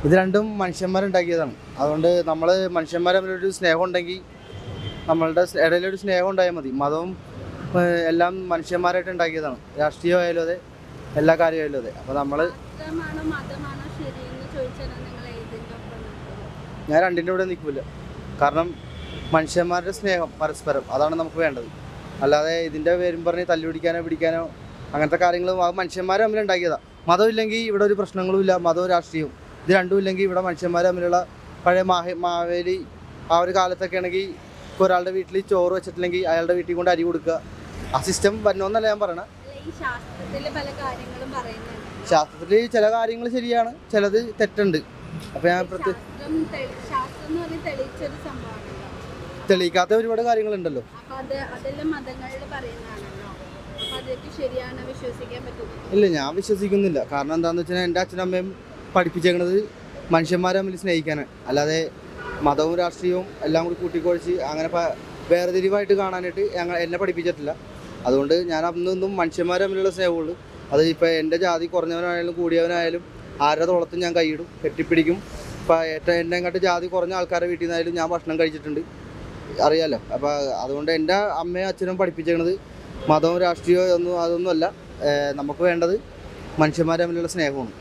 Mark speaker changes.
Speaker 1: ഇത് രണ്ടും മനുഷ്യന്മാരുണ്ടാക്കിയതാണ്. അതുകൊണ്ട് നമ്മൾ മനുഷ്യന്മാർ തമ്മിലൊരു സ്നേഹം ഉണ്ടെങ്കിൽ നമ്മളുടെ ഇടയിലൊരു സ്നേഹം ഉണ്ടായാൽ മതി. മതവും എല്ലാം മനുഷ്യന്മാരായിട്ട് ഉണ്ടാക്കിയതാണ്. രാഷ്ട്രീയമായാലും അതെ, എല്ലാ കാര്യമായാലും അതെ. അപ്പോൾ ഞാൻ രണ്ടിൻ്റെ കൂടെ നിൽക്കില്ല. കാരണം മനുഷ്യന്മാരുടെ സ്നേഹം പരസ്പരം അതാണ് നമുക്ക് വേണ്ടത്. അല്ലാതെ ഇതിൻ്റെ പേരും പറഞ്ഞ് തല്ലുപിടിക്കാനോ പിടിക്കാനോ അങ്ങനത്തെ കാര്യങ്ങൾ മനുഷ്യന്മാർ തമ്മിൽ ഉണ്ടാക്കിയതാണ്. മതം ഇല്ലെങ്കിൽ ഇവിടെ ഒരു പ്രശ്നങ്ങളും ഇല്ല. മതവും രാഷ്ട്രീയവും ഇത് രണ്ടും ഇല്ലെങ്കിൽ ഇവിടെ മനുഷ്യന്മാർ തമ്മിലുള്ള പഴയ മാവേലി ആ ഒരു കാലത്തൊക്കെ ആണെങ്കിൽ ഇപ്പോൾ ഒരാളുടെ വീട്ടിൽ ചോറ് വെച്ചിട്ടില്ലെങ്കിൽ അയാളുടെ വീട്ടിൽ കൊണ്ട് അരി കൊടുക്കുക. ആ സിസ്റ്റം വരണമെന്നല്ല ഞാൻ പറയണത്. ശാസ്ത്രത്തിൽ ചില കാര്യങ്ങൾ ശരിയാണ്, ചിലത് തെറ്റുണ്ട്. അപ്പോൾ ഞാൻ തെളിയിക്കാത്ത ഒരുപാട് കാര്യങ്ങളുണ്ടല്ലോ. ഇല്ല, ഞാൻ വിശ്വസിക്കുന്നില്ല. കാരണം എന്താണെന്ന് വെച്ചാൽ എൻ്റെ അച്ഛനും അമ്മയും പഠിപ്പിച്ചേക്കണത് മനുഷ്യന്മാരെ തമ്മിൽ സ്നേഹിക്കാനാണ്. അല്ലാതെ മതവും രാഷ്ട്രീയവും എല്ലാം കൂടി കൂട്ടിക്കുഴച്ച് അങ്ങനെ വേർതിരിവായിട്ട് കാണാനായിട്ട് എന്നെ പഠിപ്പിച്ചിട്ടില്ല. അതുകൊണ്ട് ഞാൻ അന്നൊന്നും മനുഷ്യന്മാർ തമ്മിലുള്ള സ്നേഹമുള്ളൂ. അത് ഇപ്പോൾ എൻ്റെ ജാതി കുറഞ്ഞവനായാലും കൂടിയവനായാലും ആരുടെ തോളത്തും ഞാൻ കൈയിടും, കെട്ടിപ്പിടിക്കും. ഇപ്പോൾ എന്നെ അങ്ങോട്ട് ജാതി കുറഞ്ഞ ആൾക്കാരുടെ വീട്ടിൽ നിന്നായാലും ഞാൻ ഭക്ഷണം കഴിച്ചിട്ടുണ്ട്, അറിയാമല്ലോ. അപ്പോൾ അതുകൊണ്ട് എൻ്റെ അമ്മയും അച്ഛനും പഠിപ്പിച്ചത് മതവും രാഷ്ട്രീയവും അതൊന്നുമല്ല. നമുക്ക് വേണ്ടത് മനുഷ്യന്മാർ തമ്മിലുള്ള സ്നേഹമാണ്.